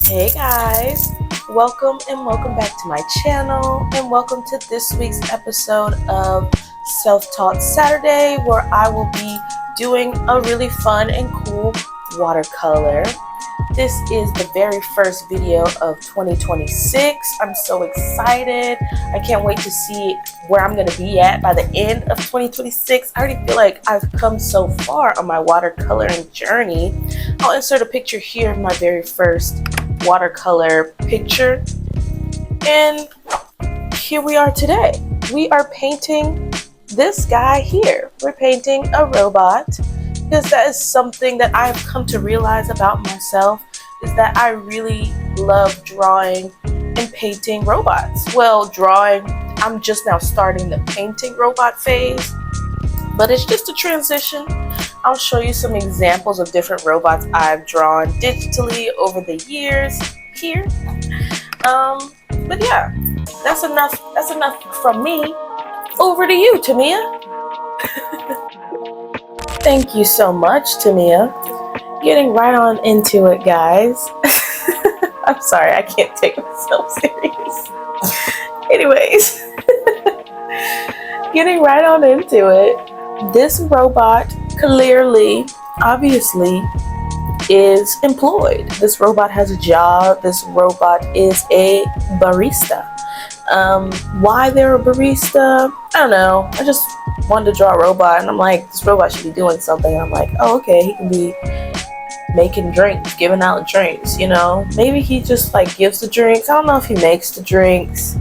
Hey guys, welcome and welcome back to my channel, and welcome to this week's episode of Self-Taught Saturday, where I will be doing a really fun and cool watercolor. This is the very first video of 2026. I'm so excited. I can't wait to see where I'm going to be at by the end of 2026. I already feel like I've come so far on my watercoloring journey. I'll insert a picture here of my very first watercolor picture. And here we are today. We are painting this guy here. We're painting a robot, because that is something that I've come to realize about myself, is that I really love drawing and painting robots. Well, drawing, I'm just now starting the painting robot phase, but it's just a transition. I'll show you some examples of different robots I've drawn digitally over the years here. But yeah, that's enough from me. Over to you, Tamia. Thank you so much, Tamia. Getting right on into it, guys. I'm sorry, I can't take myself serious. Anyways, getting right on into it. This robot clearly, obviously, is employed. This robot has a job. This robot is a barista. Why they're a barista? I don't know. I just wanted to draw a robot, and I'm like, this robot should be doing something. And I'm like, oh, okay, he can be making drinks, giving out drinks, you know? Maybe he just like gives the drinks. I don't know if he makes the drinks.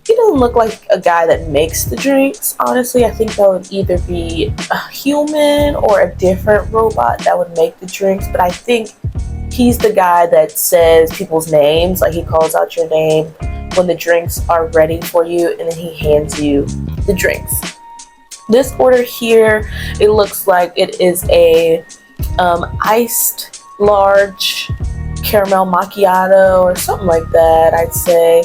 He doesn't look like a guy that makes the drinks. Honestly, I think that would either be a human or a different robot that would make the drinks. But I think he's the guy that says people's names. Like, he calls out your name when the drinks are ready for you, and then he hands you the drinks. This order here, it looks like it is a iced large caramel macchiato or something like that, I'd say.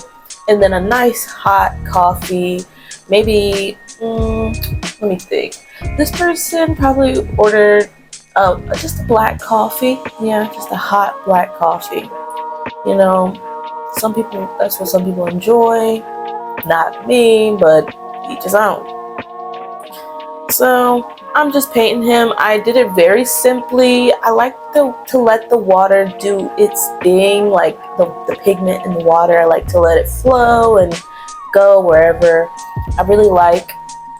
And then a nice hot coffee. Maybe, let me think. This person probably ordered just a black coffee. Yeah, just a hot black coffee. You know, some people, that's what some people enjoy. Not me, but each his own. So I'm just painting him. I did it very simply. I like to let the water do its thing, like the pigment in the water. I like to let it flow and go wherever. I really like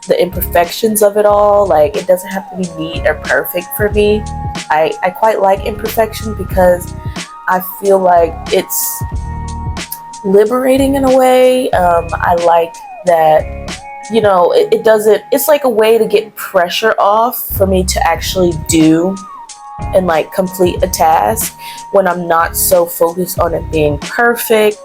the imperfections of it all. Like, it doesn't have to be neat or perfect for me. I quite like imperfection because I feel like it's liberating in a way. I like that, you know, it doesn't, it's like a way to get pressure off for me to actually do and like complete a task when I'm not so focused on it being perfect.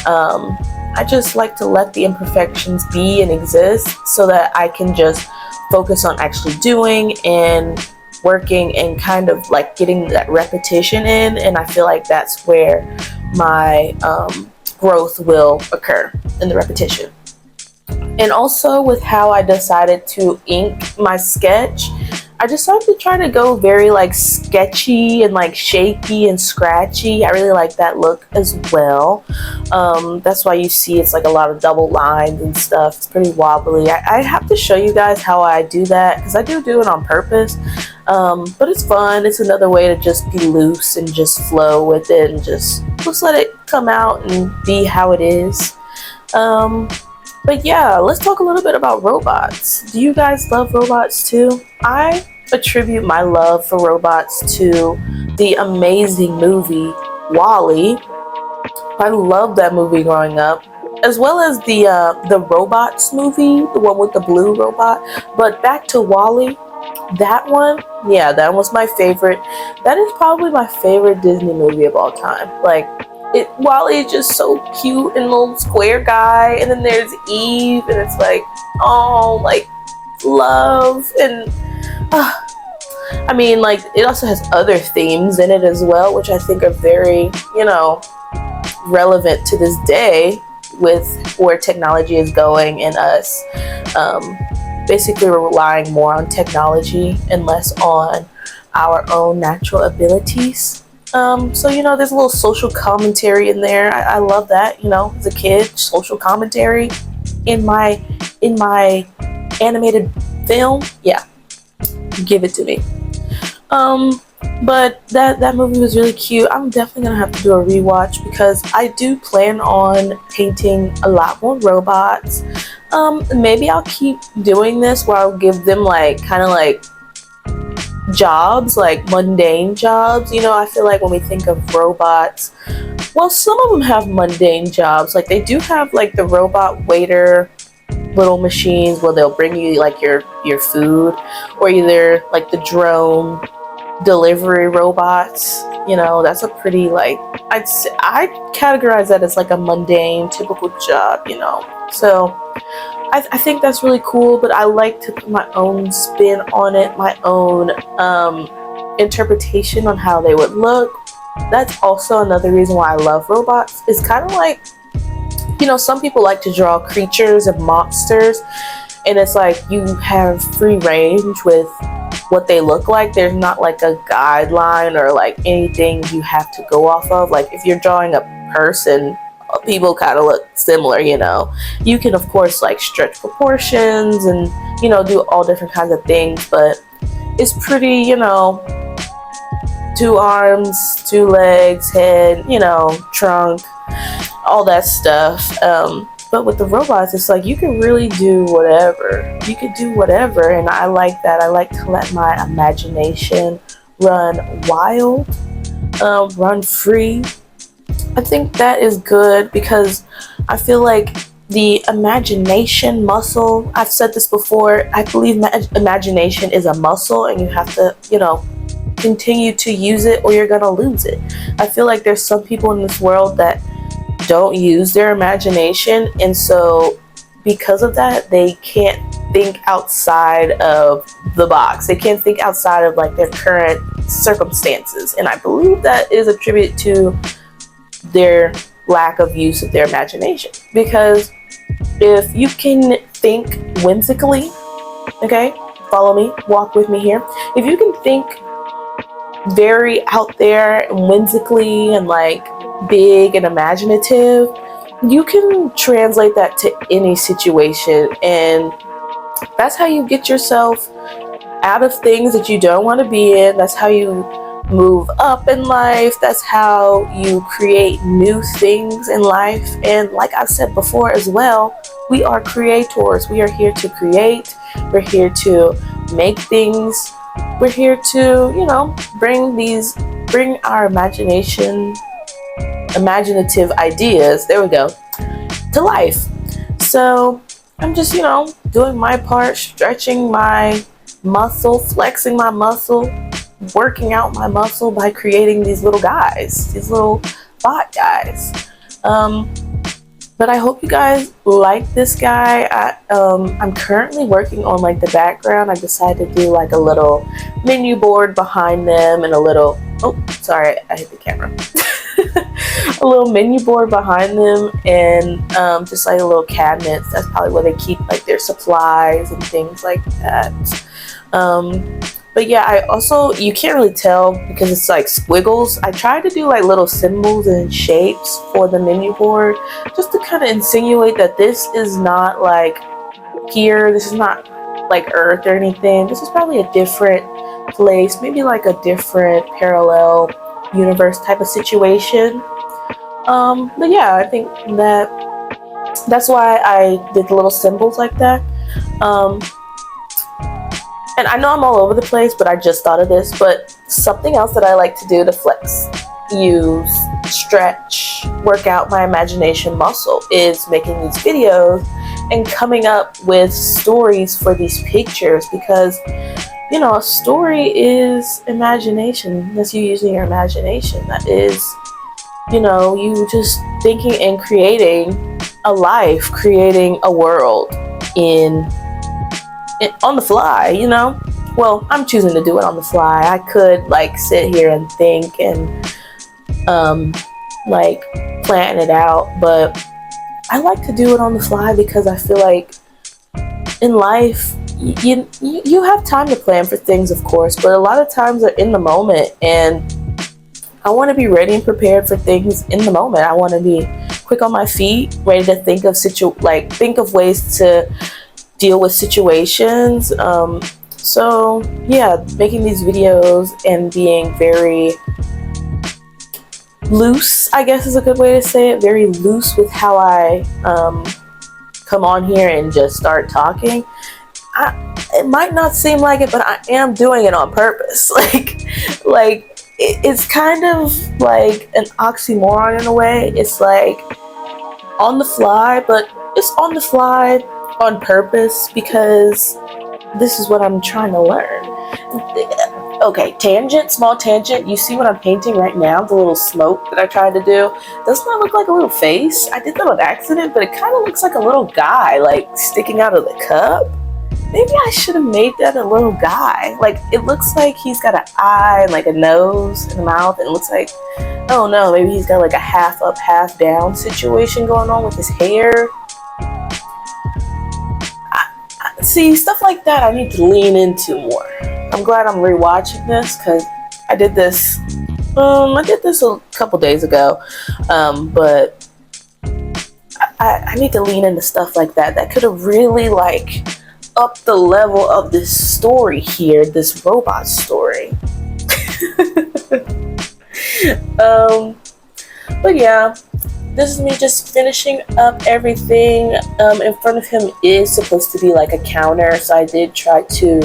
I just like to let the imperfections be and exist so that I can just focus on actually doing and working and kind of like getting that repetition in. And I feel like that's where my growth will occur, in the repetition. And also with how I decided to ink my sketch, I decided to try to go very like sketchy and like shaky and scratchy. I really like that look as well. That's why you see it's like a lot of double lines and stuff. It's pretty wobbly. I have to show you guys how I do that, because I do it on purpose. But it's fun. It's another way to just be loose and just flow with it and just let it come out and be how it is. But yeah, let's talk a little bit about robots. Do you guys love robots too? I attribute my love for robots to the amazing movie WALL-E. I loved that movie growing up, as well as the Robots movie, the one with the blue robot. But back to WALL-E, that one, yeah, that was my favorite. That is probably my favorite Disney movie of all time. Like, WALL-E is just so cute and little square guy, and then there's Eve, and it's like, oh, like love. And I mean, like, it also has other themes in it as well, which I think are very, you know, relevant to this day with where technology is going, and us basically relying more on technology and less on our own natural abilities. So there's a little social commentary in there. I love that. As a kid, social commentary in my animated film. Yeah, give it to me. But that movie was really cute. I'm definitely gonna have to do a rewatch because I do plan on painting a lot more robots. Maybe I'll keep doing this where I'll give them kind of jobs, like mundane jobs. I feel like when we think of robots, well, some of them have mundane jobs. Like they do have the robot waiter little machines where they'll bring you your food, or either the drone delivery robots. That's a pretty I'd categorize that as a mundane typical job. So I think that's really cool, but I like to put my own spin on it, my own interpretation on how they would look. That's also another reason why I love robots. It's kind of some people like to draw creatures and monsters, and it's you have free range with what they look like. There's not a guideline or anything you have to go off of. If you're drawing a person, people kind of look similar. You can of course stretch proportions and do all different kinds of things, but it's pretty 2 arms, 2 legs, head, trunk, all that stuff. But with the robots, it's you can really do whatever. You can do whatever, and I like that. I like to let my imagination run wild, run free. I think that is good because I feel like the imagination muscle, I've said this before, I believe imagination is a muscle and you have to, continue to use it or you're gonna lose it. I feel like there's some people in this world that don't use their imagination, and so because of that, they can't think outside of the box. They can't think outside of their current circumstances, and I believe that is attributed to their lack of use of their imagination. Because if you can think whimsically, okay, follow me, walk with me here. If you can think very out there and whimsically and big and imaginative, you can translate that to any situation, and that's how you get yourself out of things that you don't want to be in. That's how you move up in life. That's how you create new things in life. And like I said before as well, we are creators. We are here to create. We're here to make things. We're here to, bring our imaginative ideas, there we go, to life. So I'm just, doing my part, stretching my muscle, flexing my muscle, working out my muscle by creating these little guys, these little bot guys. But I hope you guys like this guy. I'm currently working on the background. I decided to do a little menu board behind them and a little, oh, sorry, I hit the camera. A little menu board behind them, and just a little cabinets. That's probably where they keep their supplies and things like that. But yeah, I also, you can't really tell because it's squiggles. I tried to do little symbols and shapes for the menu board just to kind of insinuate that this is not here. This is not Earth or anything. This is probably a different place, maybe a different parallel universe type of situation. But yeah, I think that's why I did the little symbols like that. And I know I'm all over the place, but I just thought of this. But something else that I like to do to flex, use, stretch, work out my imagination muscle is making these videos and coming up with stories for these pictures, because a story is imagination. That's you using your imagination. That is, you just thinking and creating a life, creating a world on the fly, Well, I'm choosing to do it on the fly. I could sit here and think and plan it out, but I like to do it on the fly because I feel in life you have time to plan for things, of course, but a lot of times they're in the moment, and I want to be ready and prepared for things in the moment. I want to be quick on my feet, ready to think of ways to deal with situations. So yeah, making these videos and being very loose, I guess is a good way to say it, very loose with how I come on here and just start talking. It might not seem like it, but I am doing it on purpose. It's kind of like an oxymoron in a way. It's like on the fly, but it's on the fly on purpose because this is what I'm trying to learn. Okay, tangent, small tangent. You see what I'm painting right now? The little smoke that I tried to do. Doesn't that look like a little face? I did that on accident, but it kind of looks like a little guy, like sticking out of the cup. Maybe I should have made that a little guy. Like, it looks like he's got an eye and like a nose and a mouth, and it looks like, oh no, maybe he's got like a half up, half down situation going on with his hair. See, stuff like that I need to lean into more. I'm glad I'm rewatching this because I did this a couple days ago, but I need to lean into stuff like that. That could have really like up the level of this story here, this robot story. But yeah, this is me just finishing up everything. In front of him is supposed to be like a counter, so I did try to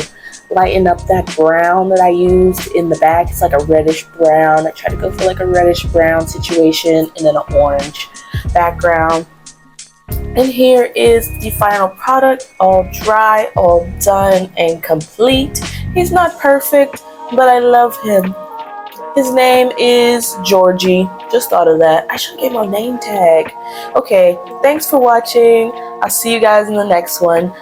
lighten up that brown that I used in the back. It's like a reddish brown. I tried to go for like a reddish brown situation and then an orange background. And here is the final product, all dry, all done and complete. He's not perfect, but I love him. His name is Georgie. Just thought of that. I should have gave him a name tag. Okay, thanks for watching. I'll see you guys in the next one.